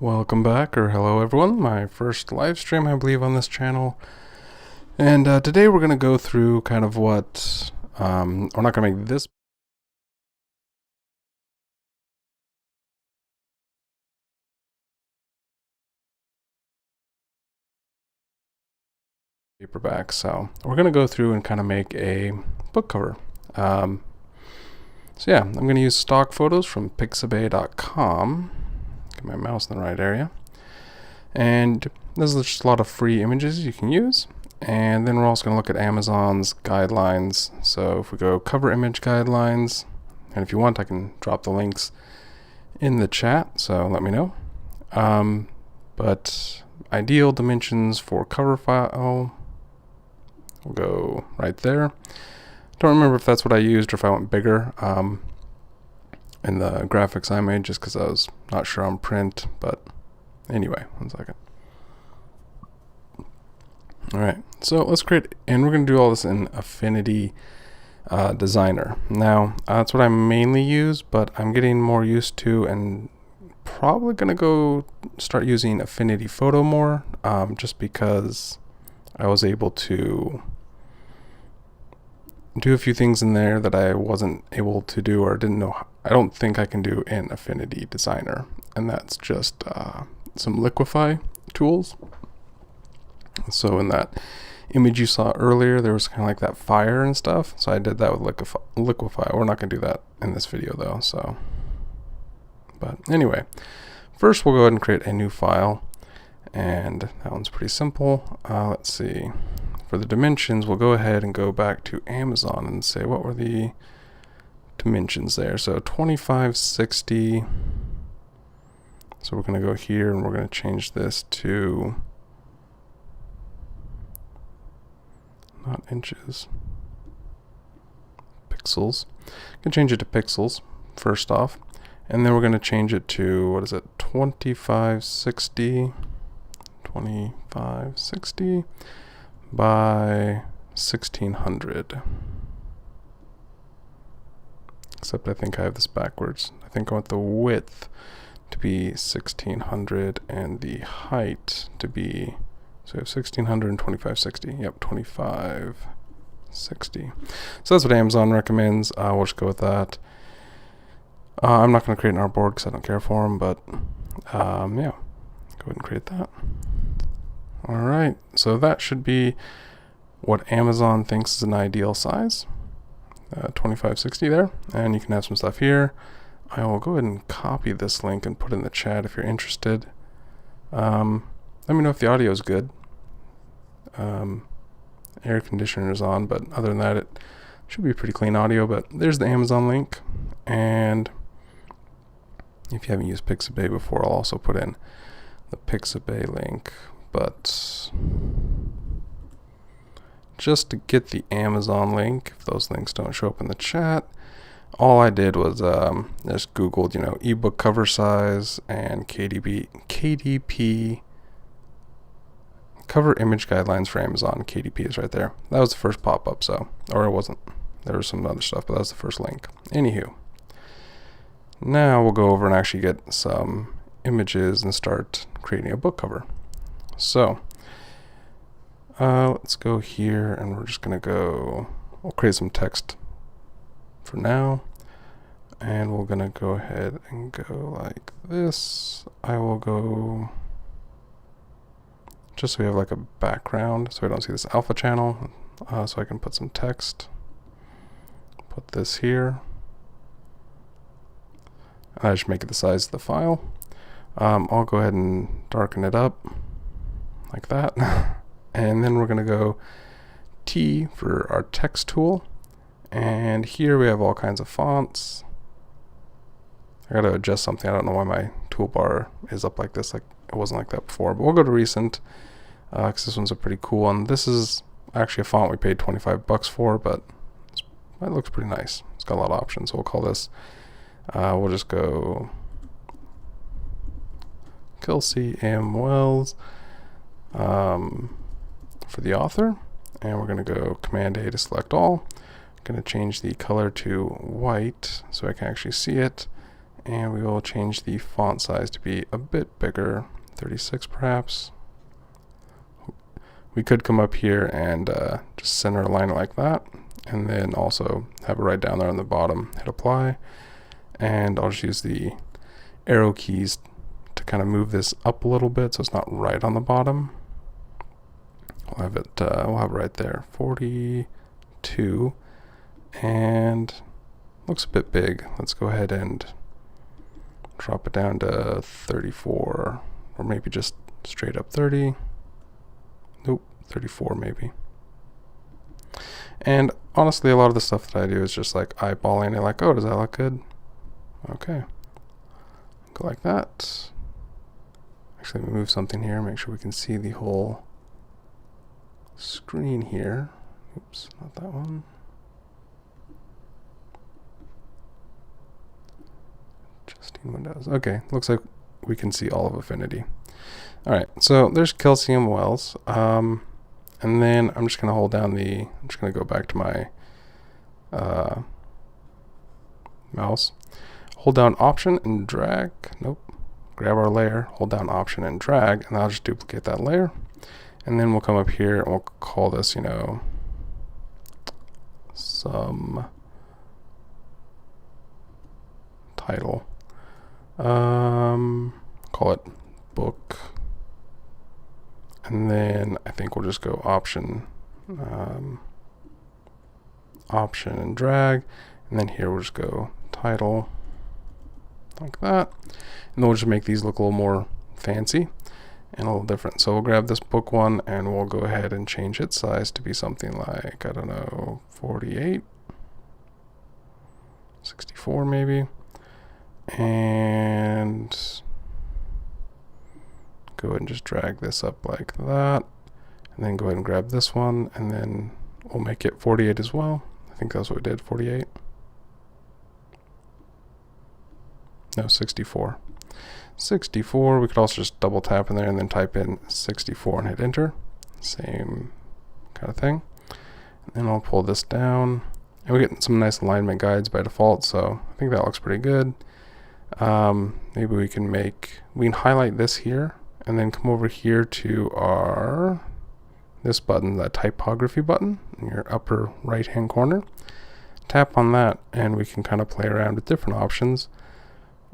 Welcome back, or hello everyone, my first live stream I believe on this channel. And today we're going to go through kind of what, we're not going to make this paperback, so we're going to go through and kind of make a book cover. So yeah, I'm going to use stock photos from pixabay.com, get my mouse in the right area, and there's just a lot of free images you can use. And then we're also going to look at Amazon's guidelines. So if we go cover image guidelines, and if you want I can drop the links in the chat, so let me know. But ideal dimensions for cover file, we'll go right there. Don't remember if that's what I used or if I went bigger in the graphics I made, just because I was not sure on print. But anyway, 1 second. Alright, so let's create, and we're going to do all this in Affinity Designer. Now, that's what I mainly use, but I'm getting more used to and probably going to go start using Affinity Photo more, just because I was able to do a few things in there that I wasn't able to do or didn't know, I don't think I can do in Affinity Designer, and that's just some liquify tools. So in that image you saw earlier, there was kind of like that fire and stuff. So I did that with liquify. We're not going to do that in this video though. So, but anyway, first we'll go ahead and create a new file. And that one's pretty simple. Let's see. For the dimensions, we'll go ahead and go back to Amazon and say what were the dimensions there. So 2560. So we're going to go here and we're going to change this to, not inches, pixels. I'm going to change it to pixels first off, and then we're going to change it to, what is it, 2560 by 1600. Except I think I have this backwards. I think I want the width to be 1600 and the height to be, so we have 1600 and 2560. Yep, 2560. So that's what Amazon recommends. We'll just go with that. I'm not going to create an artboard because I don't care for them, but yeah, go ahead and create that. Alright, so that should be what Amazon thinks is an ideal size. 2560 there, and you can have some stuff here. I will go ahead and copy this link and put it in the chat if you're interested. Let me know if the audio is good. Air conditioner is on, but other than that, it should be pretty clean audio. But there's the Amazon link, and if you haven't used Pixabay before, I'll also put in the Pixabay link. But just to get the Amazon link, if those links don't show up in the chat, all I did was just Googled, ebook cover size and KDP cover image guidelines for Amazon. KDP is right there. That was the first pop-up, so, or it wasn't. There was some other stuff, but that was the first link. Anywho, now we'll go over and actually get some images and start creating a book cover. So, let's go here and we're just going to go, we'll create some text for now. And we're going to go ahead and go like this. I will go, just so we have like a background so we don't see this alpha channel, so I can put some text. Put this here. I just make it the size of the file. I'll go ahead and darken it up like that. And then we're going to go T for our text tool. And here we have all kinds of fonts. I gotta adjust something. I don't know why my toolbar is up like this. Like it wasn't like that before. But we'll go to recent, because this one's a pretty cool one. This is actually a font we paid $25 for, but it looks pretty nice. It's got a lot of options. So we'll call this, we'll just go Kelsey M. Wells for the author. And we're going to go Command A to select all. I'm going to change the color to white so I can actually see it. and we will change the font size to be a bit bigger, 36 perhaps. We could come up here and just center align it like that, and then also have it right down there on the bottom. Hit apply, and I'll just use the arrow keys to kind of move this up a little bit so it's not right on the bottom. We'll have it right there, 42, and looks a bit big. Let's go ahead and drop it down to 34, or maybe just straight up 30. Nope, 34 maybe. And honestly, a lot of the stuff that I do is just like eyeballing it, like, oh, does that look good? Okay. Go like that. Actually, let me move something here, make sure we can see the whole screen here. Oops, not that one. Adjusting windows. Okay, looks like we can see all of Affinity. Alright, so there's calcium wells. And then I'm just going to hold down I'm just going to go back to my mouse. Hold down Option and drag. Nope. Grab our layer, hold down Option and drag, and I'll just duplicate that layer. And then we'll come up here and we'll call this, some title. Call it book. And then I think we'll just go Option and drag. And then here we'll just go title, like that. And then we'll just make these look a little more fancy and a little different. So we'll grab this book one and we'll go ahead and change its size to be something like, I don't know, 48, 64 maybe. And go ahead and just drag this up like that. And then go ahead and grab this one and then we'll make it 48 as well. I think that's what we did, 48. No, 64. 64, we could also just double tap in there and then type in 64 and hit enter. Same kind of thing. And then I'll pull this down. And we get some nice alignment guides by default, so I think that looks pretty good. Maybe we can highlight this here and then come over here to this button, that typography button in your upper right hand corner. Tap on that and we can kind of play around with different options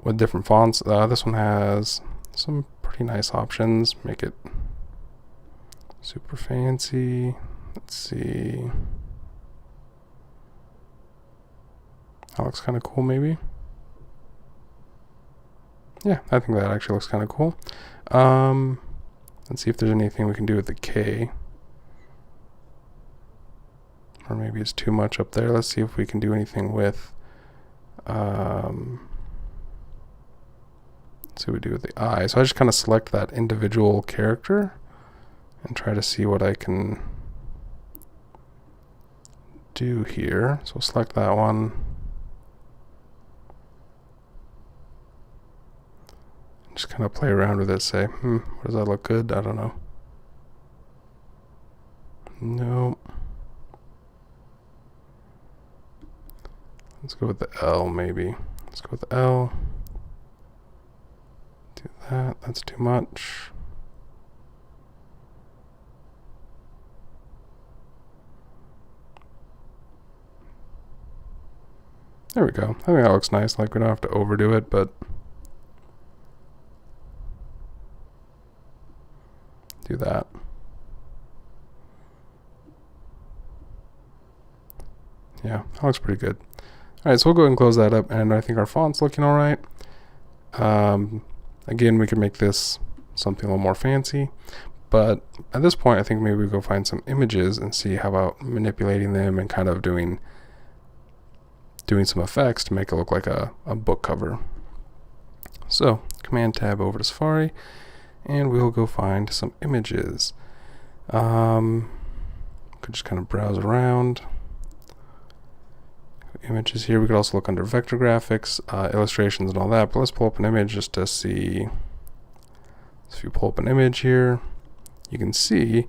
with different fonts. This one has some pretty nice options. Make it super fancy. Let's see. That looks kind of cool maybe. Yeah, I think that actually looks kind of cool. Let's see if there's anything we can do with the K. Or maybe it's too much up there. Let's see if we can do anything with let's see what we do with the I. So I just kind of select that individual character and try to see what I can do here. So we'll select that one. Just kind of play around with it, say, what does that look good? I don't know. Nope. Let's go with the L maybe. Let's go with the L. Do that. That's too much. There we go. I think that looks nice. Like we don't have to overdo it, but do that. Yeah, that looks pretty good. Alright, so we'll go ahead and close that up, and I think our font's looking alright. Again, we can make this something a little more fancy, but at this point I think maybe we go find some images and see how about manipulating them and kind of doing some effects to make it look like a book cover. So, Command Tab over to Safari, and we'll go find some images. Could just kind of browse around. Images here. We could also look under vector graphics, illustrations and all that, but let's pull up an image just to see. So if you pull up an image here, you can see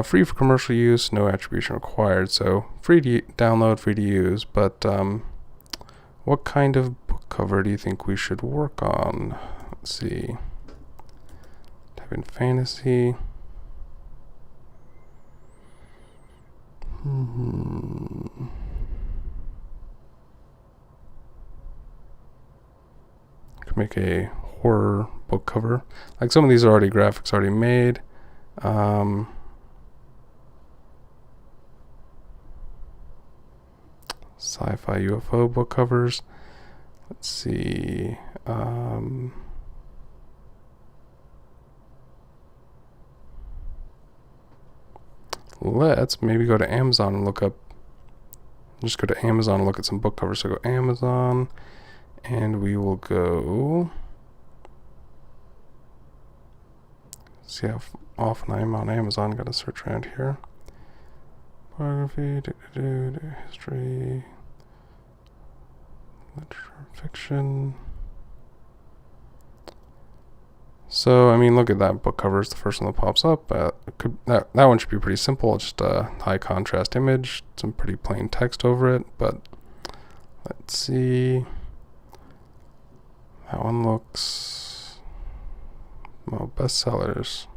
free for commercial use, no attribution required. So free to download, free to use, but what kind of book cover do you think we should work on? Let's see. Type in fantasy. Could make a horror book cover. Like some of these are already graphics already made. Sci-fi UFO book covers. Let's see. Let's maybe go to Amazon and look up. Just go to Amazon and look at some book covers. So go Amazon, and we will go. See how often I'm on Amazon. Got to search around here. Biography, history, literature, fiction. So, I mean, look at that book cover. It's the first one that pops up. That one should be pretty simple. Just a high contrast image, some pretty plain text over it. But let's see. That one looks, well, bestsellers.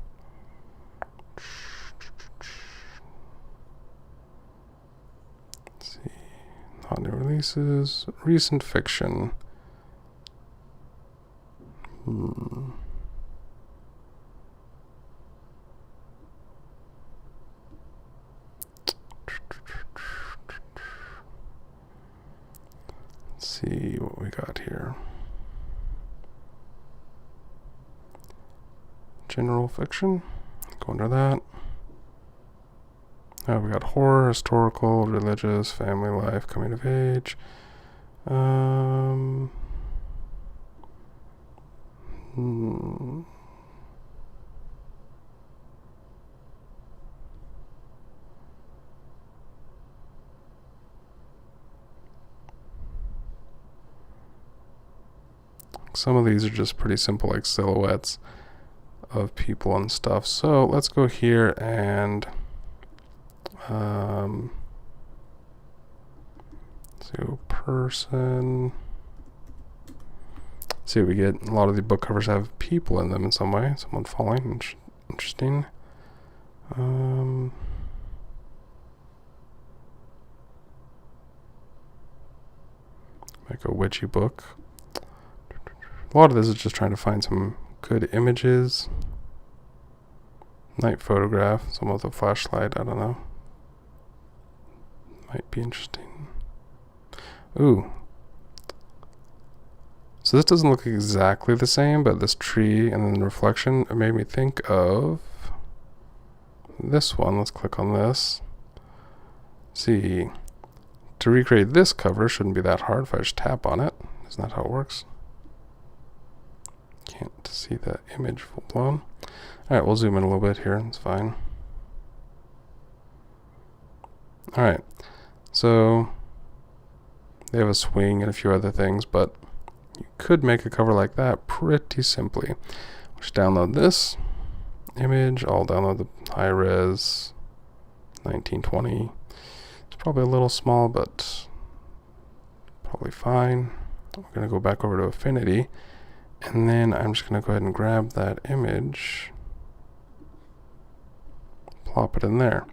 Let's see, not new releases, recent fiction. Let's see what we got here. General fiction. Go under that. Now we got horror, historical, religious, family life, coming of age. Some of these are just pretty simple, like silhouettes of people and stuff. So let's go here and so person. See what we get. A lot of the book covers have people in them in some way. Someone falling. Interesting. Like a witchy book. A lot of this is just trying to find some good images. Night photograph. Someone with a flashlight. I don't know. Might be interesting. Ooh. So this doesn't look exactly the same, but this tree and then the reflection, it made me think of this one. Let's click on this. See. To recreate this cover shouldn't be that hard if I just tap on it. Isn't that how it works? Can't see the image full blown. Alright, we'll zoom in a little bit here. It's fine. Alright. So they have a swing and a few other things, but you could make a cover like that pretty simply. Just download this image. I'll download the high res 1920. It's probably a little small, but probably fine. We're going to go back over to Affinity, and then I'm just going to go ahead and grab that image, plop it in there.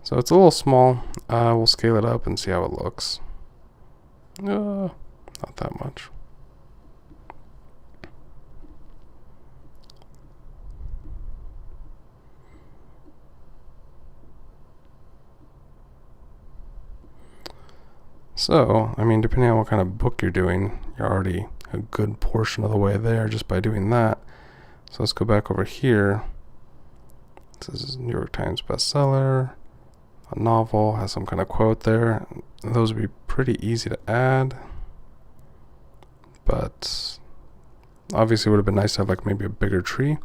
So it's a little small. We'll scale it up and see how it looks. Not that much. So, I mean, depending on what kind of book you're doing, you're already a good portion of the way there just by doing that. So let's go back over here. This is New York Times bestseller. A novel has some kind of quote there. Those would be pretty easy to add, but obviously it would have been nice to have like maybe a bigger tree.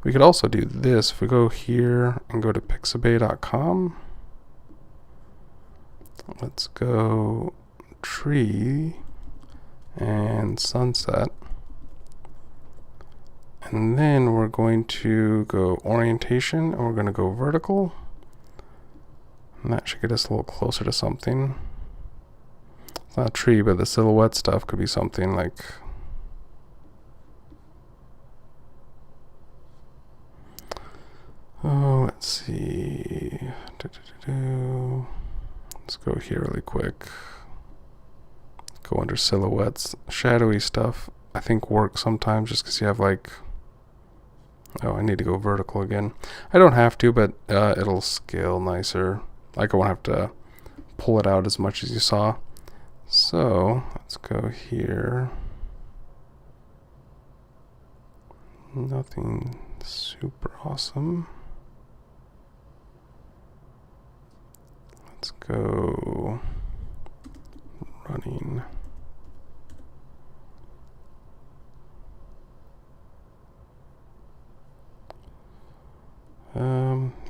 We could also do this. If we go here and go to pixabay.com, let's go tree and sunset, and then we're going to go orientation, and we're going to go vertical, and that should get us a little closer to something. It's not a tree, but the silhouette stuff could be something like, oh, let's see. Let's go here really quick. Go under silhouettes. Shadowy stuff I think works sometimes just because you have like, oh, I need to go vertical again. I don't have to, but it'll scale nicer. Like I won't have to pull it out as much as you saw. So let's go here. Nothing super awesome. Let's go running.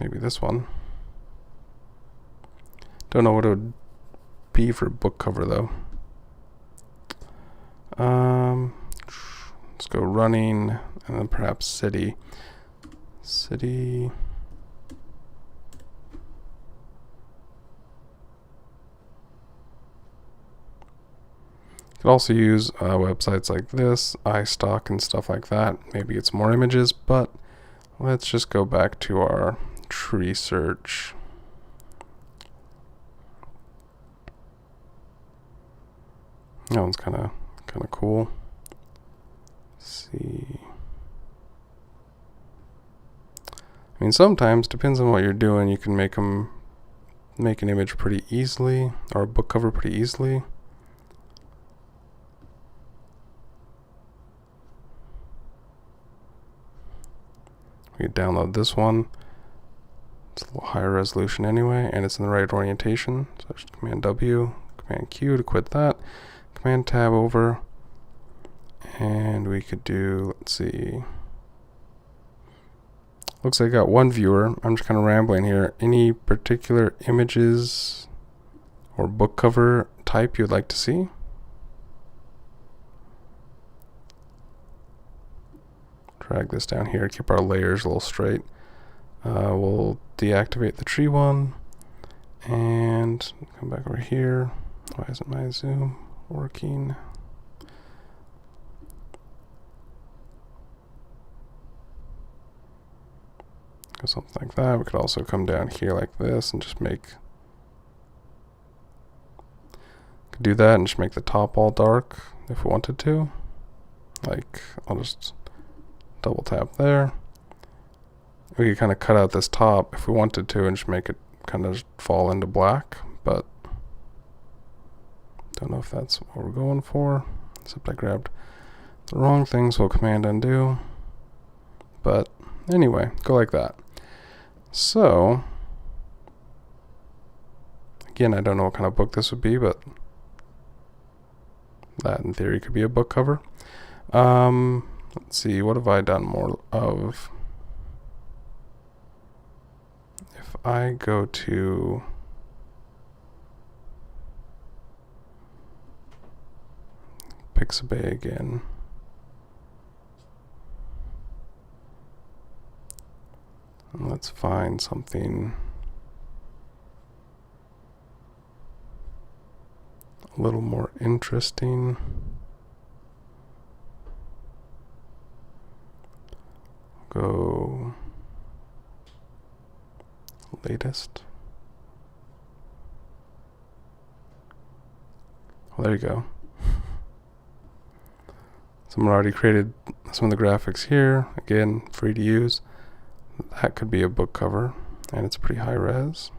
Maybe this one. Don't know what it would be for book cover though. Let's go running and then perhaps city. City. You could also use websites like this, iStock and stuff like that. Maybe it's more images, but let's just go back to our tree search. That one's kind of cool. Let's see. I mean, sometimes depends on what you're doing. You can make an image pretty easily, or a book cover pretty easily. We could download this one. It's a little higher resolution anyway, and it's in the right orientation. So just Command W, Command Q to quit that. Command Tab over, and we could do, let's see. Looks like I got one viewer. I'm just kind of rambling here. Any particular images or book cover type you'd like to see? Drag this down here, keep our layers a little straight. We'll deactivate the tree one and come back over here. Why isn't my zoom working? Go something like that. We could also come down here like this and just make, could do that and just make the top all dark if we wanted to. Like, I'll just double tap there. We could kind of cut out this top if we wanted to and just make it kind of fall into black, but don't know if that's what we're going for, except I grabbed the wrong thing, so we'll Command undo. But anyway, go like that. So again, I don't know what kind of book this would be, but that in theory could be a book cover. Let's see, what have I done more of? If I go to Pixabay again, and let's find something a little more interesting. Go latest. Well, there you go. Someone already created some of the graphics here. Again, free to use. That could be a book cover, and it's pretty high res.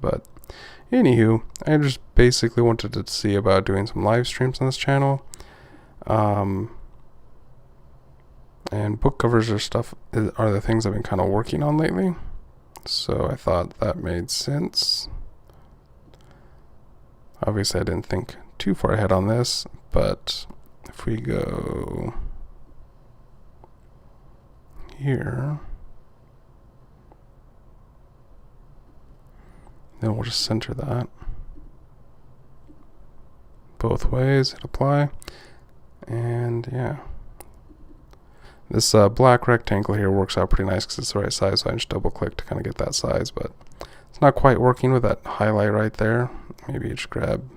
But anywho, I just basically wanted to see about doing some live streams on this channel. And book covers are the things I've been kind of working on lately. So I thought that made sense. Obviously I didn't think too far ahead on this, but if we go here, then we'll just center that both ways, hit apply, and yeah. This black rectangle here works out pretty nice because it's the right size, so I just double click to kind of get that size, but it's not quite working with that highlight right there. Maybe just grab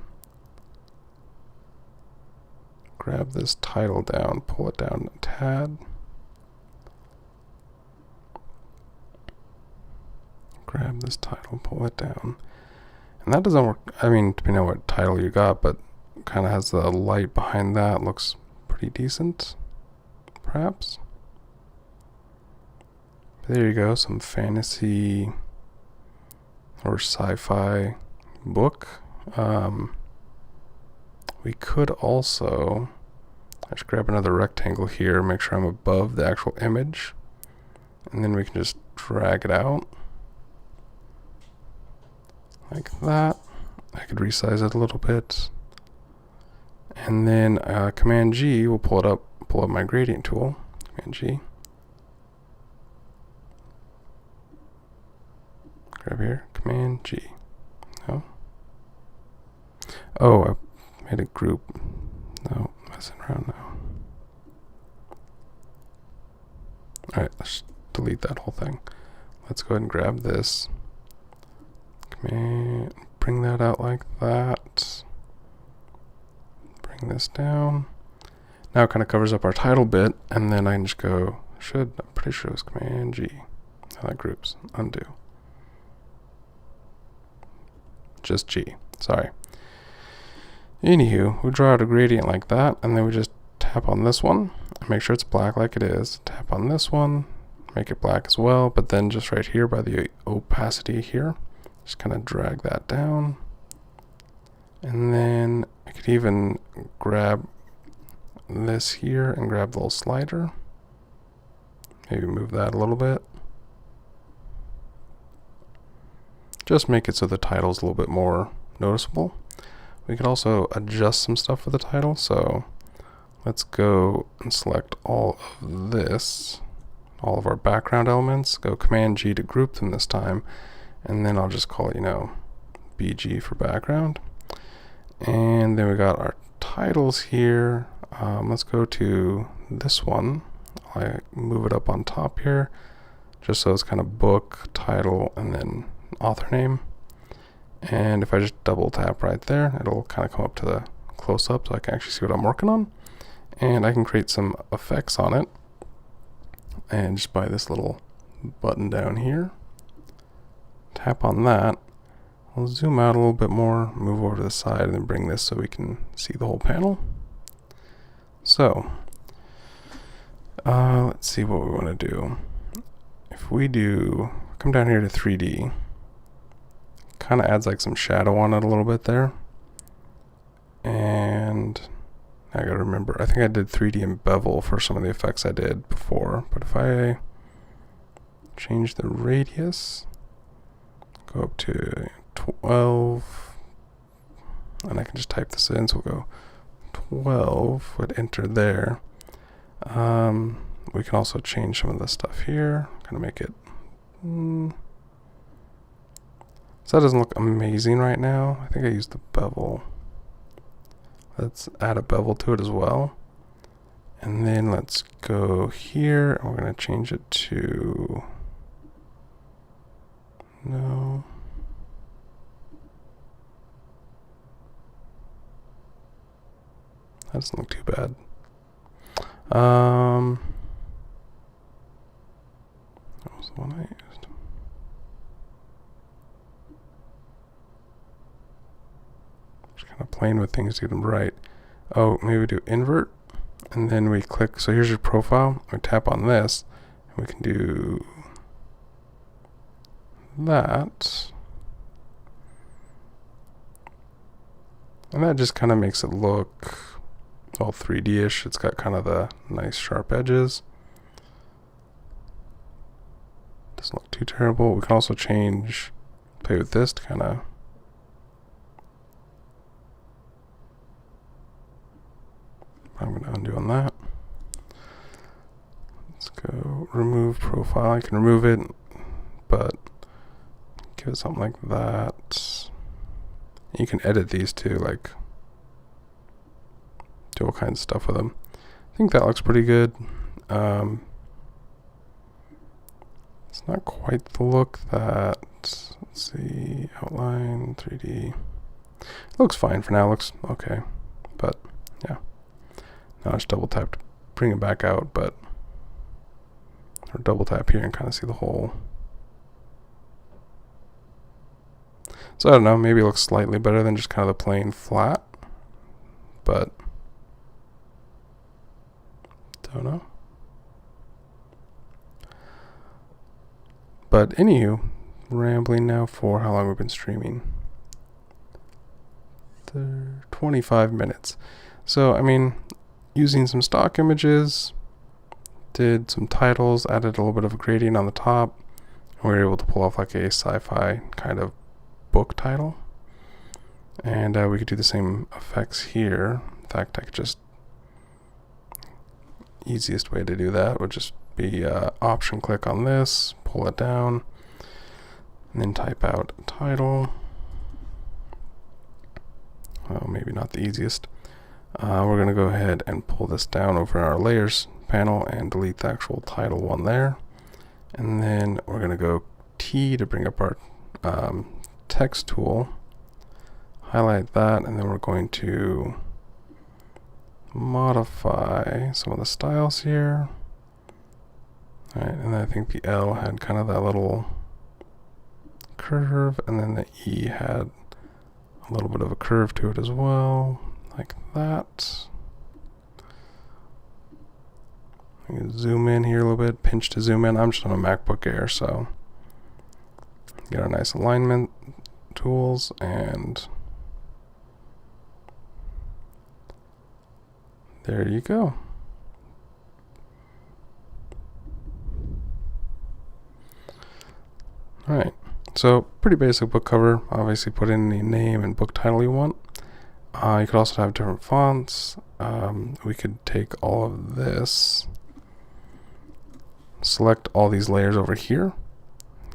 this title down, pull it down a tad. Grab this title, pull it down. And that doesn't work, I mean, depending on what title you got, but kind of has the light behind that, looks pretty decent, perhaps. There you go, some fantasy or sci-fi book. We could also, I just grab another rectangle here, make sure I'm above the actual image, and then we can just drag it out like that. I could resize it a little bit, and then Command G will pull up my gradient tool. Command G. Grab here, Command G. No. Oh, I made a group. No, messing around now. Alright, let's delete that whole thing. Let's go ahead and grab this. Command, bring that out like that. Bring this down. Now it kind of covers up our title bit, and then I can just go, I'm pretty sure it was Command G. Now that groups, undo. Just G, sorry. Anywho, we draw out a gradient like that, and then we just tap on this one, and make sure it's black like it is. Tap on this one, make it black as well, but then just right here by the opacity here, just kind of drag that down. And then I could even grab this here and grab the little slider. Maybe move that a little bit. Just make it so the title's a little bit more noticeable. We could also adjust some stuff with the title, so let's go and select all of this, all of our background elements, go Command G to group them this time, and then I'll just call it, BG for background. And then we got our titles here. Let's go to this one. I move it up on top here, just so it's kind of book, title, and then author name. And if I just double tap right there, it'll kind of come up to the close-up so I can actually see what I'm working on. And I can create some effects on it. And just by this little button down here, tap on that. I'll zoom out a little bit more, move over to the side, and then bring this so we can see the whole panel. So, let's see what we want to do. If we come down here to 3D, kind of adds like some shadow on it a little bit there. And I gotta remember, I think I did 3D and bevel for some of the effects I did before, but if I change the radius, go up to 12, and I can just type this in, so we'll go 12, would enter there. We can also change some of the stuff here, kind of make it, so that doesn't look amazing right now. I think I used the bevel. Let's add a bevel to it as well. And then let's go here, and we're going to change it to, no. That doesn't look too bad. That was the one I used. Just kind of playing with things to get them right. Oh, maybe we do invert, and then we click. So here's your profile. We tap on this, and we can do that. And that just kind of makes it look all 3D-ish. It's got kind of the nice sharp edges. Doesn't look too terrible. We can also play with this to kind of, I'm going to undo on that. Let's go remove profile. I can remove it, but give it something like that. You can edit these too, like do all kinds of stuff with them. I think that looks pretty good. It's not quite the look that, let's see, outline, 3D. It looks fine for now, looks okay. But yeah, now I just double tap to bring it back out, but, or double tap here and kind of see the whole. So I don't know, maybe it looks slightly better than just kind of the plain flat, but don't know. But anywho, rambling now for how long we've been streaming. 25 minutes. So, I mean, using some stock images, did some titles, added a little bit of a gradient on the top, and we were able to pull off like a sci-fi kind of book title. And we could do the same effects here. In fact, I could just, easiest way to do that would just be option click on this, pull it down, and then type out title. Well, maybe not the easiest. We're going to go ahead and pull this down over our layers panel and delete the actual title one there. And then we're going to go T to bring up our text tool, highlight that, and then we're going to modify some of the styles here. All right, and then I think the L had kind of that little curve, and then the E had a little bit of a curve to it as well, like that. You can zoom in here a little bit, pinch to zoom in. I'm just on a MacBook Air, so get our nice alignment tools, and there you go. Alright, so pretty basic book cover. Obviously put in the name and book title you want. You could also have different fonts. We could take all of this, select all these layers over here,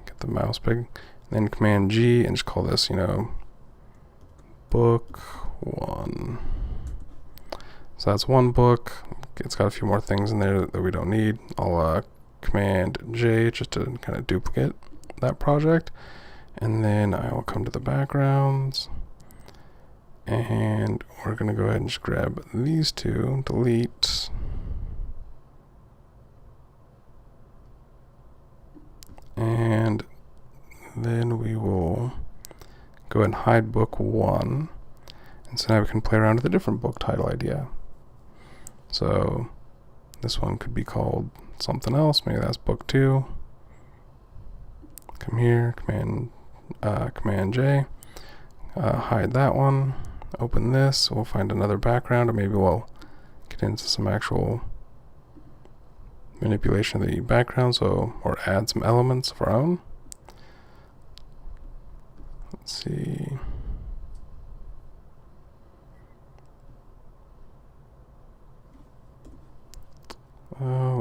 get the mouse big, then Command G and just call this, you know, book 1. So that's one book. It's got a few more things in there that we don't need. I'll Command J just to kind of duplicate that project, and then I will come to the backgrounds, and we're going to go ahead and just grab these two, delete, and then we will go ahead and hide book 1, and so now we can play around with a different book title idea. So this one could be called something else. Maybe that's book 2. Come here, Command J, hide that one, open this, we'll find another background, or maybe we'll get into some actual manipulation of the background, so, or add some elements of our own. Let's see.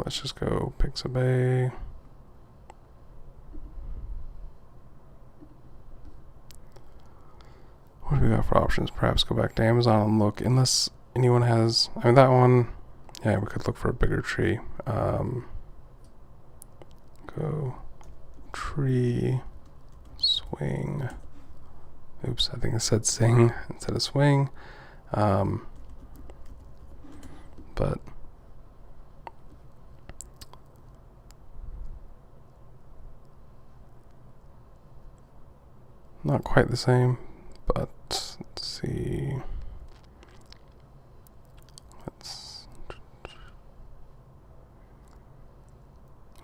Let's just go Pixabay. What do we got for options? Perhaps go back to Amazon and look, unless anyone has, I mean that one, yeah, we could look for a bigger tree. Go tree, swing. Oops, I think it said sing instead of swing. But not quite the same, but let's see.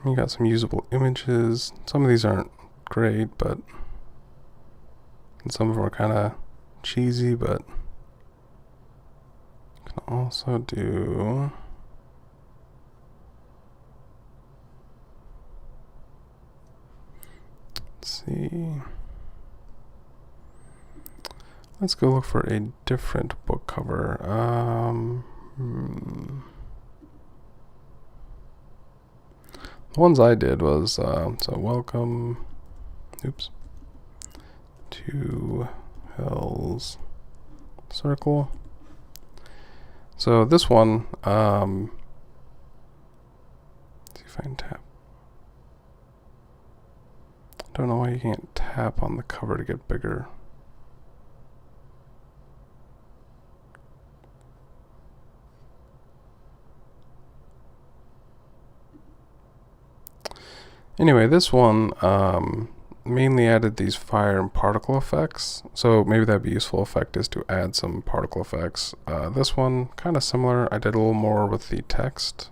You got some usable images. Some of these aren't great, but and some of them are kind of cheesy, but you can also do let's see. Let's go look for a different book cover. The ones I did was, so welcome, oops, to Hell's Circle. So this one, if I can tap. Don't know why you can't tap on the cover to get bigger. Anyway, this one mainly added these fire and particle effects. So maybe that'd be a useful effect is to add some particle effects. This one, kind of similar. I did a little more with the text.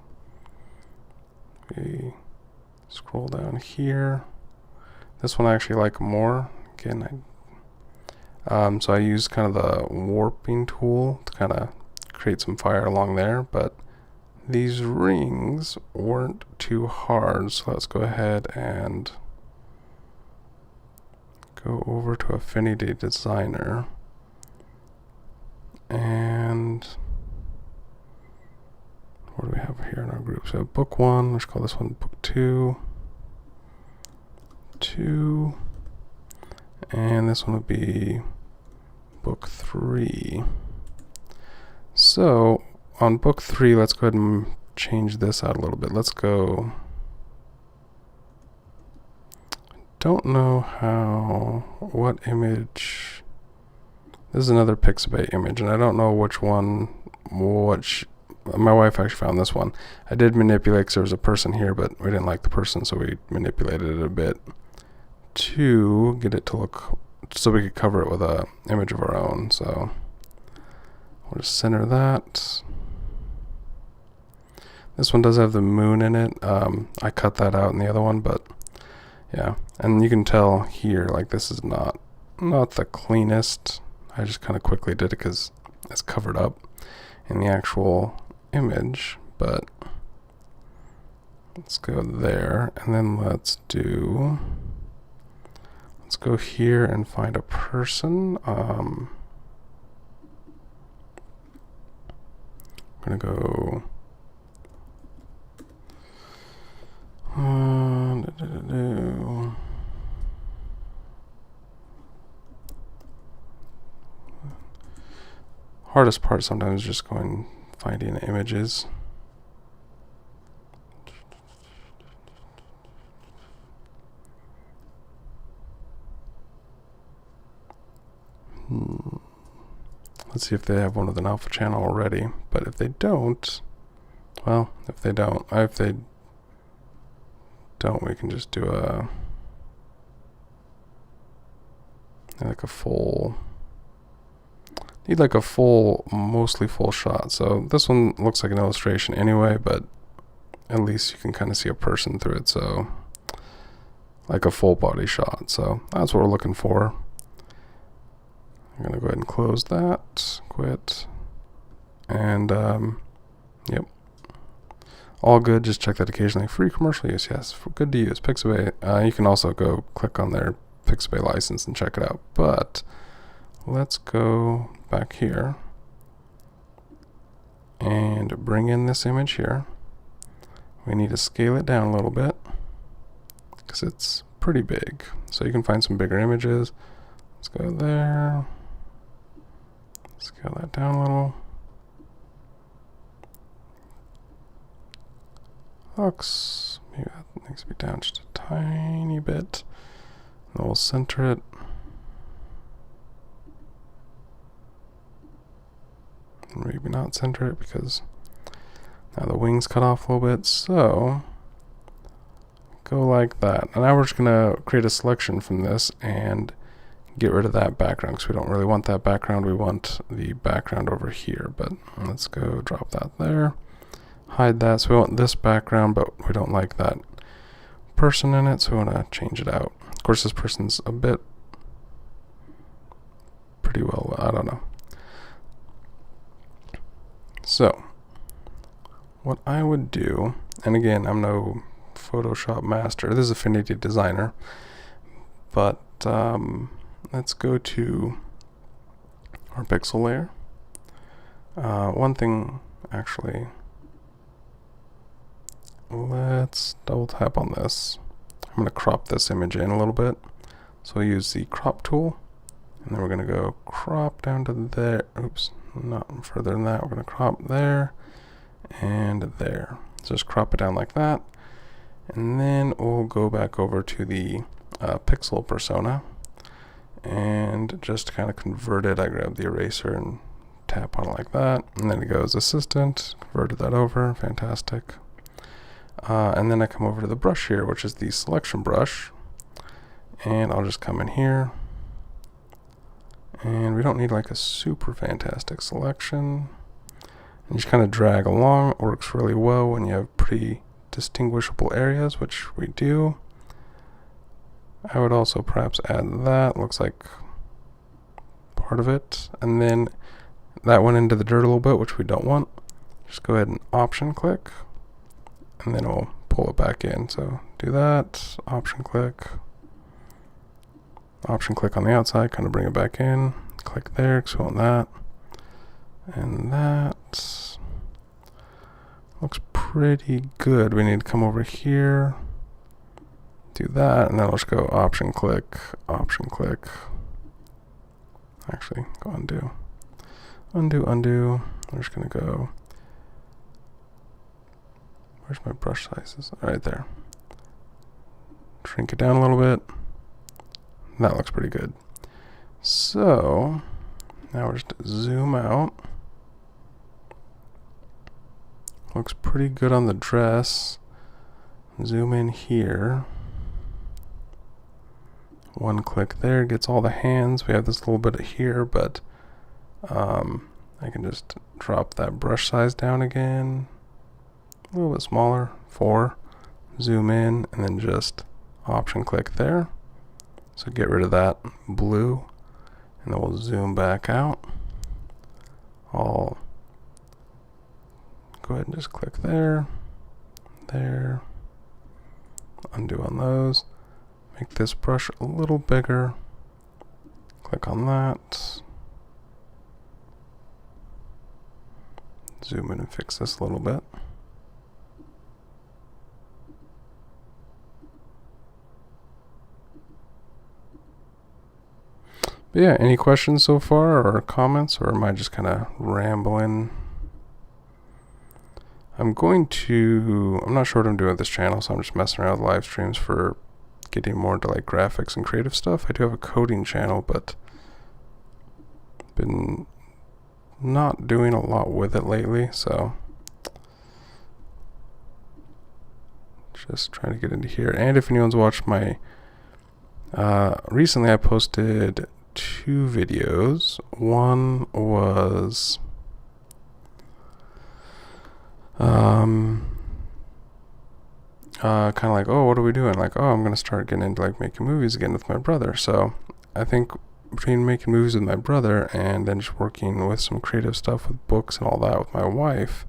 We scroll down here. This one I actually like more. Again, so I used kind of the warping tool to kind of create some fire along there, but these rings weren't too hard, so let's go ahead and go over to Affinity Designer, and what do we have here in our group? So book 1, let's call this one book 2, and this one would be book 3. So on book 3, let's go ahead and change this out a little bit. Let's go. Don't know what image. This is another Pixabay image, and I don't know which one. My wife actually found this one. I did manipulate because there was a person here, but we didn't like the person, so we manipulated it a bit to get it to look so we could cover it with a image of our own. So we'll just center that. This one does have the moon in it. I cut that out in the other one, but yeah. And you can tell here, like, this is not the cleanest. I just kind of quickly did it because it's covered up in the actual image, but let's go there, and then let's go here and find a person. I'm gonna go hardest part sometimes is just going finding images. Let's see if they have one with an alpha channel already, but if they don't, well, if they don't, we can just do need like a full, mostly full shot. So this one looks like an illustration anyway, but at least you can kind of see a person through it. So like a full body shot. So that's what we're looking for. I'm gonna go ahead and close that, quit, and yep. All good, just check that occasionally. Free commercial use, yes, good to use. Pixabay, you can also go click on their Pixabay license and check it out. But let's go back here and bring in this image here. We need to scale it down a little bit because it's pretty big. So you can find some bigger images. Let's go there. Scale that down a little. Looks, maybe that needs to be down just a tiny bit. And we'll center it. Maybe not center it because now the wings cut off a little bit. So go like that. And now we're just gonna create a selection from this and get rid of that background because we don't really want that background. We want the background over here. But let's go drop that there. Hide that. So we want this background, but we don't like that person in it, so we want to change it out. Of course, this person's a bit pretty well, I don't know. So what I would do, and again, I'm no Photoshop master, this is Affinity Designer, but let's go to our pixel layer. One thing, actually, let's double tap on this. I'm going to crop this image in a little bit. So we'll use the crop tool, and then we're going to go crop down to there. Oops, not further than that. We're going to crop there and there. So just crop it down like that. And then we'll go back over to the pixel persona and just kind of convert it. I grab the eraser and tap on it like that, and then it goes assistant, converted that over, fantastic. And then I come over to the brush here, which is the selection brush, and I'll just come in here, and we don't need like a super fantastic selection, and just kind of drag along. It works really well when you have pretty distinguishable areas, which we do. I would also perhaps add that, looks like part of it, and then that went into the dirt a little bit, which we don't want. Just go ahead and option click, and then we'll pull it back in. So do that, option click on the outside, kind of bring it back in, click there, because we want that, and that looks pretty good. We need to come over here, do that, and then let's go option click, actually go undo. Undo. I'm just gonna go, where's my brush sizes? Right there. Shrink it down a little bit. That looks pretty good. So now we'll just zoom out. Looks pretty good on the dress. Zoom in here. One click there gets all the hands. We have this little bit here, but I can just drop that brush size down again. A little bit smaller, 4. Zoom in, and then just option click there. So get rid of that blue, and then we'll zoom back out. I'll go ahead and just click there, undo on those. Make this brush a little bigger. Click on that. Zoom in and fix this a little bit. But yeah, any questions so far or comments, or am I just kind of rambling? I'm not sure what I'm doing with this channel, so I'm just messing around with live streams for getting more into like graphics and creative stuff. I do have a coding channel, but been not doing a lot with it lately, so just trying to get into here. And if anyone's watched my recently I posted 2 videos. One was kind of like, oh, what are we doing? Like, oh, I'm gonna start getting into like making movies again with my brother. So I think between making movies with my brother and then just working with some creative stuff with books and all that with my wife,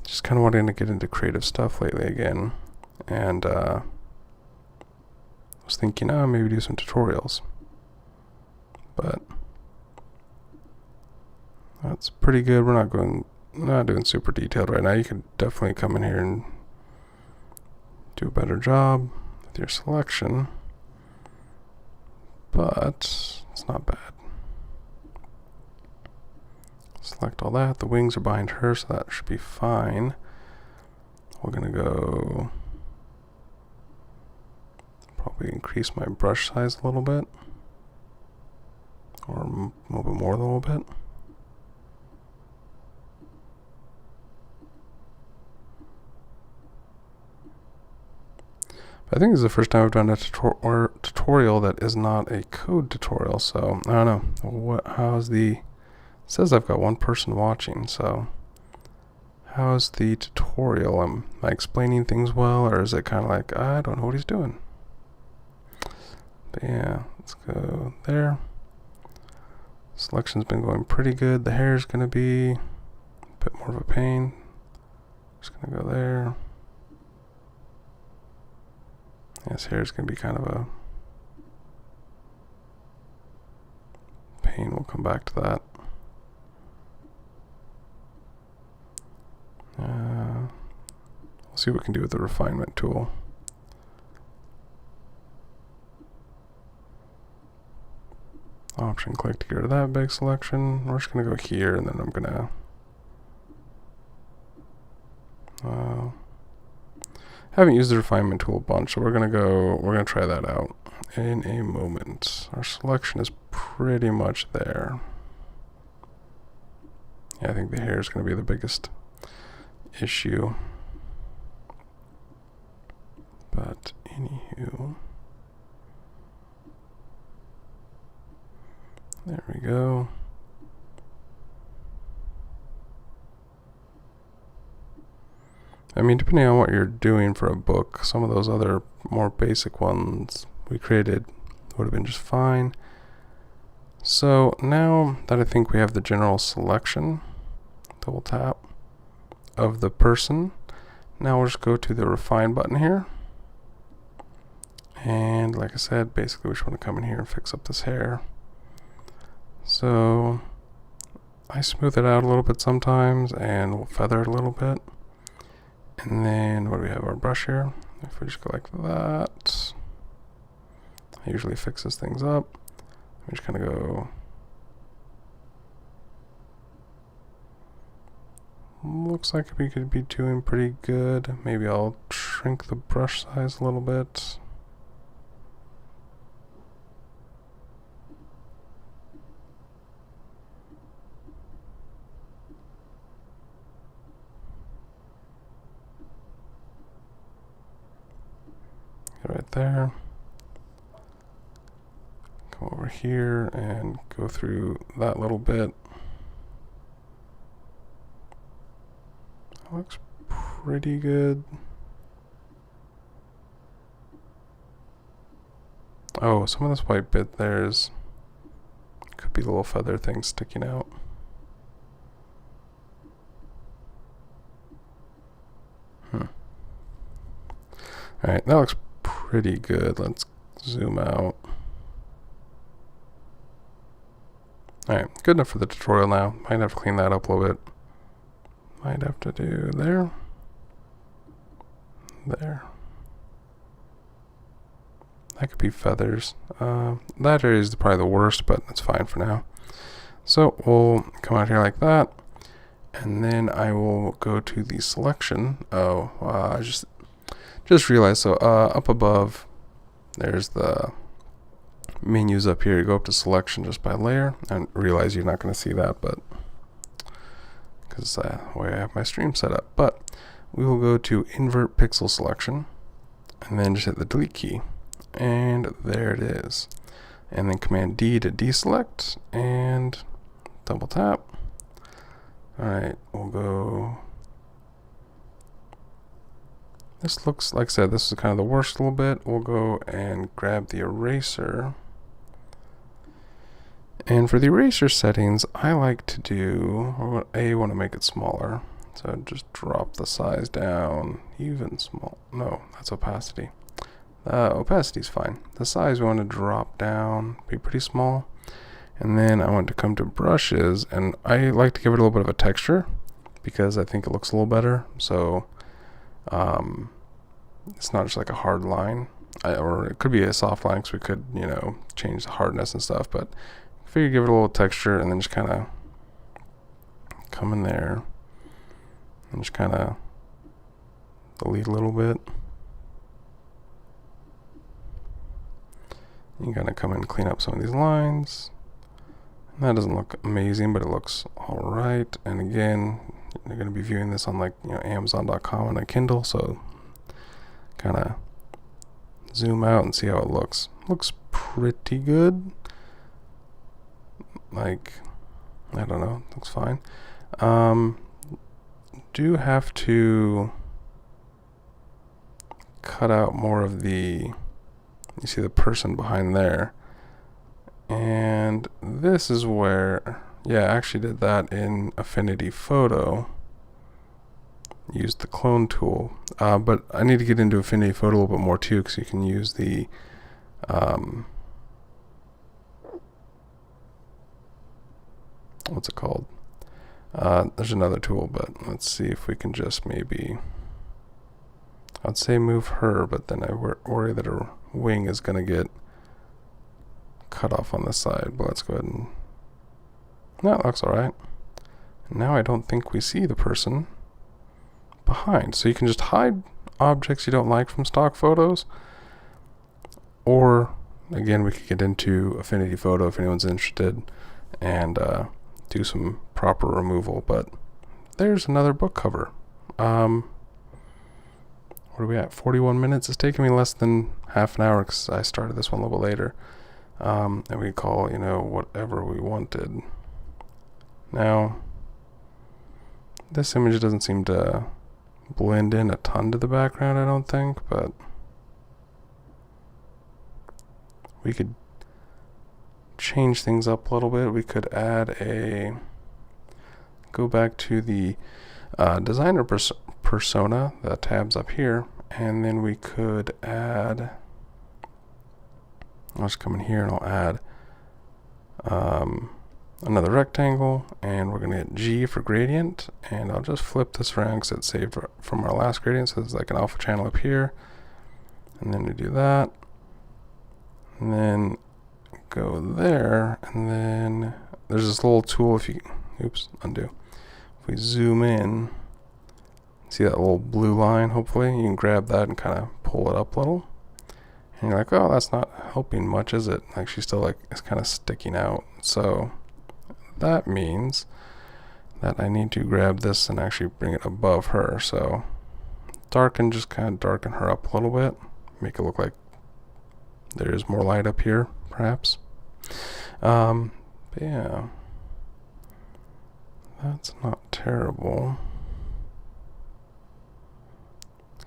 just kind of wanting to get into creative stuff lately again. And I was thinking, oh, maybe do some tutorials. But that's pretty good. We're not doing super detailed right now. You could definitely come in here and do a better job with your selection, but it's not bad. Select all that. The wings are behind her, so that should be fine. We're gonna go probably increase my brush size a little bit, or a little bit more than a little bit. I think this is the first time I've done a tutorial that is not a code tutorial, so I don't know. It says I've got 1 person watching, so how's the tutorial? Am I explaining things well, or is it kind of like, I don't know what he's doing? But yeah, let's go there. Selection's been going pretty good. The hair is going to be a bit more of a pain. Just going to go there. His hair is going to be kind of a pain. We'll come back to that. We'll see what we can do with the refinement tool. Option click to get rid of that big selection. We're just going to go here, and then I'm going to Haven't used the refinement tool a bunch, so we're gonna try that out in a moment. Our selection is pretty much there. Yeah, I think the hair is gonna be the biggest issue. But anywho, there we go. I mean, depending on what you're doing for a book, some of those other more basic ones we created would have been just fine. So now that I think we have the general selection, double tap, of the person, now we'll just go to the refine button here. And like I said, basically we just want to come in here and fix up this hair. So I smooth it out a little bit sometimes, and we'll feather it a little bit. And then what do we have, our brush here? If we just go like that, it usually fixes things up. We just kind of go, looks like we could be doing pretty good. Maybe I'll shrink the brush size a little bit. Right there. Come over here and go through that little bit. That looks pretty good. Oh, some of this white bit there's could be little feather things sticking out. Alright, that looks pretty good. Let's zoom out. Alright, good enough for the tutorial now. Might have to clean that up a little bit. Might have to do there. There. That could be feathers. That area is probably the worst, but that's fine for now. So we'll come out here like that. And then I will go to the selection. Oh, I just realized, so up above, there's the menus up here. You go up to selection just by layer, and realize you're not going to see that, but because the way I have my stream set up. But we will go to invert pixel selection, and then just hit the delete key, and there it is. And then Command D to deselect, and double tap. All right, we'll go. This looks, like I said, this is kind of the worst a little bit. We'll go and grab the eraser. And for the eraser settings, I like to do, I want to make it smaller. So just drop the size down, even small. No, that's opacity. Opacity is fine. The size we want to drop down, be pretty small. And then I want to come to brushes, and I like to give it a little bit of a texture because I think it looks a little better. So it's not just like a hard line, or it could be a soft line, because we could, you know, change the hardness and stuff. But I figure give it a little texture, and then just kind of come in there and just kind of delete a little bit. You gotta come in and clean up some of these lines. And that doesn't look amazing, but it looks all right. And again, you're gonna be viewing this on, like, you know, Amazon.com and a Kindle, so kind of zoom out and see how it looks. Looks pretty good. Like, I don't know, looks fine. Do have to cut out more of the, you see the person behind there. And this is where, yeah, I actually did that in Affinity Photo. Used the clone tool, but I need to get into Affinity Photo a little bit more too, because you can use the what's it called? There's another tool, but let's see if we can just maybe, I'd say move her, but then I worry that her wing is going to get cut off on the side. But let's go ahead and, no, that looks alright. Now I don't think we see the person behind, so you can just hide objects you don't like from stock photos. Or, again, we could get into Affinity Photo if anyone's interested and do some proper removal. But there's another book cover. What are we at? 41 minutes. It's taking me less than half an hour because I started this one a little bit later. And we call, whatever we wanted. Now, this image doesn't seem to blend in a ton to the background, I don't think, but we could change things up a little bit. We could go back to the designer persona, the tabs up here, and then we could add, I'll just come in here and I'll add another rectangle, and we're going to hit G for gradient, and I'll just flip this around because it's saved from our last gradient, so there's like an alpha channel up here, and then we do that, and then go there, and then there's this little tool undo. If we zoom in, see that little blue line, hopefully, you can grab that and kind of pull it up a little. And you're like, oh, that's not helping much, is it? Like, she's still it's kind of sticking out. So that means that I need to grab this and actually bring it above her. So just kind of darken her up a little bit. Make it look like there's more light up here, perhaps. But yeah, that's not terrible.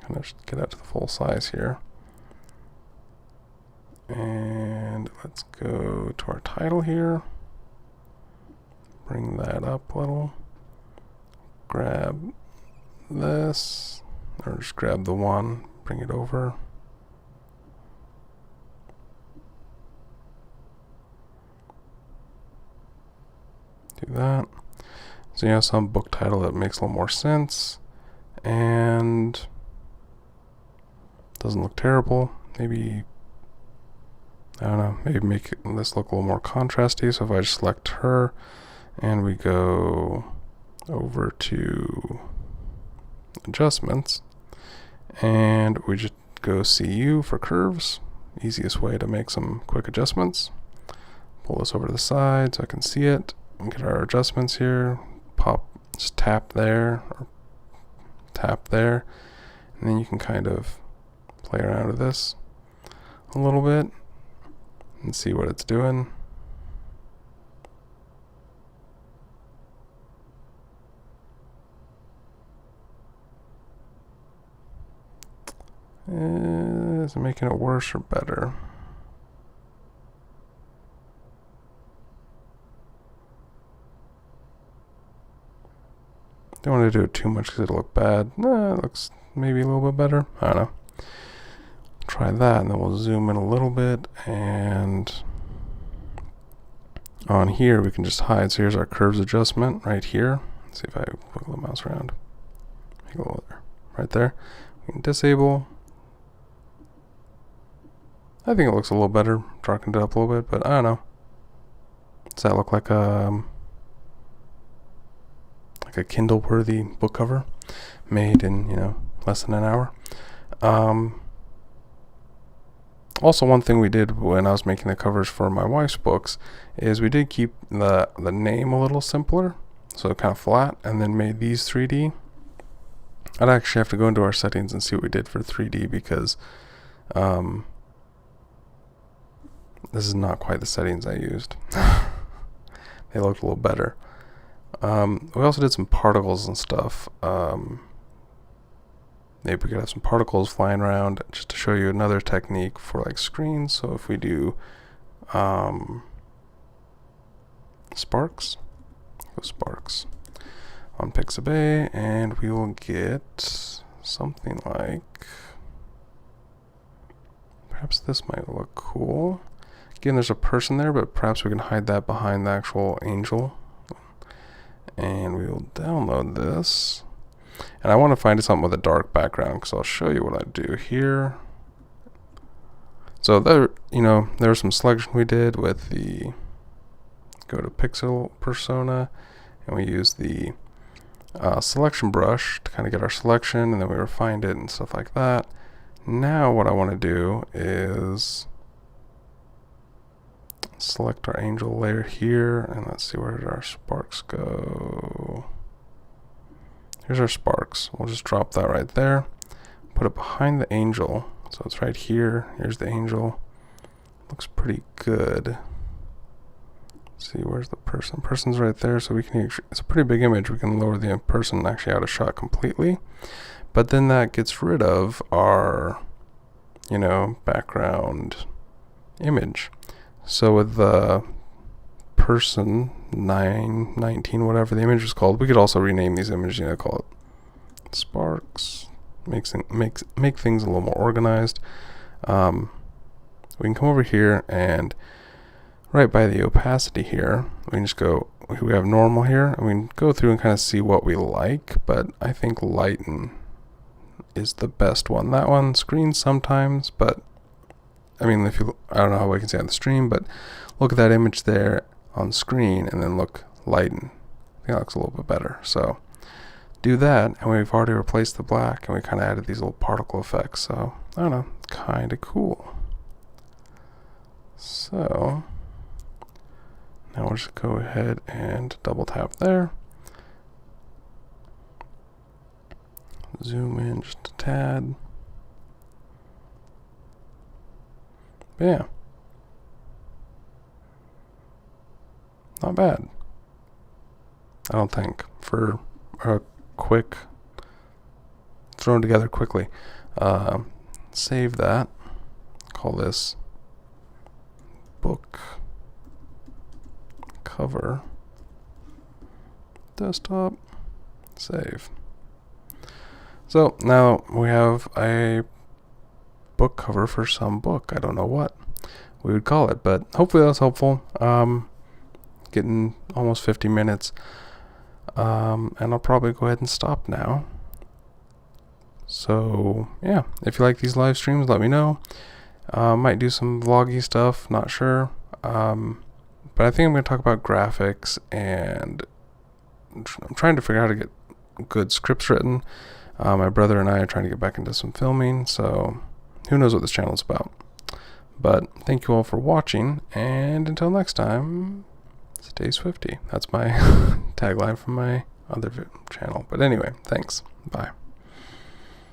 Kind of get out to the full size here. And let's go to our title here. Bring that up a little. Grab this, or just grab the one, bring it over. Do that. So some book title that makes a little more sense and doesn't look terrible. Maybe, I don't know, maybe make this look a little more contrasty. So if I just select her and we go over to adjustments and we just go CU for curves, easiest way to make some quick adjustments. Pull this over to the side so I can see it and get our adjustments here. Just tap there or tap there, and then you can kind of play around with this a little bit and see what it's doing. Is it making it worse or better? Don't want to do it too much because it'll look bad. It looks maybe a little bit better. I don't know. Try that, and then we'll zoom in a little bit, and on here we can just hide. So here's our curves adjustment right here. Let's see if I wiggle the mouse around. Right there. We can disable. I think it looks a little better. Darkened it up a little bit, but I don't know. Does that look like a Kindle-worthy book cover made in less than an hour? Also, one thing we did when I was making the covers for my wife's books is we did keep the name a little simpler, so kind of flat, and then made these 3D. I'd actually have to go into our settings and see what we did for 3D because this is not quite the settings I used. They looked a little better. We also did some particles and stuff. Maybe we could have some particles flying around just to show you another technique for like screens. So if we do sparks, go sparks on Pixabay, and we will get something like, perhaps this might look cool. Again, there's a person there, but perhaps we can hide that behind the actual angel. And we will download this. And I want to find something with a dark background because I'll show you what I do here. So there's some selection we did with the, go to pixel persona, and we use the selection brush to kind of get our selection, and then we refined it and stuff like that. Now what I want to do is select our angel layer here, and let's see, where did our sparks go? Here's our sparks. We'll just drop that right there, put it behind the angel, so it's right here. Here's the angel. Looks pretty good. Let's see, where's the person? Person's right there, so we can, it's a pretty big image. We can lower the person actually out of shot completely, but then that gets rid of our, you know, background image. So with the person 919, whatever the image is called, we could also rename these images, you know, call it sparks. Make things a little more organized. We can come over here, and right by the opacity here, we can just go, we have normal here, and we can go through and kind of see what we like, but I think lighten is the best one. That one screens sometimes, but I mean, if you, I don't know how I can say on the stream, but look at that image there on screen, and then look lighten. I think that looks a little bit better. So do that, and we've already replaced the black, and we kind of added these little particle effects. So I don't know, kind of cool. So now we'll just go ahead and double tap there. Zoom in just a tad. But yeah. Not bad. I don't think, for a quick, thrown together quickly. Save that. Call this book cover. Desktop. Save. So now we have a book cover for some book. I don't know what we would call it, but hopefully that's helpful. Getting almost 50 minutes, and I'll probably go ahead and stop now. So yeah, if you like these live streams, let me know. Might do some vloggy stuff, not sure, but I think I'm going to talk about graphics, and I'm trying to figure out how to get good scripts written. My brother and I are trying to get back into some filming, so who knows what this channel is about. But thank you all for watching, and until next time, stay Swifty. That's my tagline from my other channel. But anyway, thanks. Bye.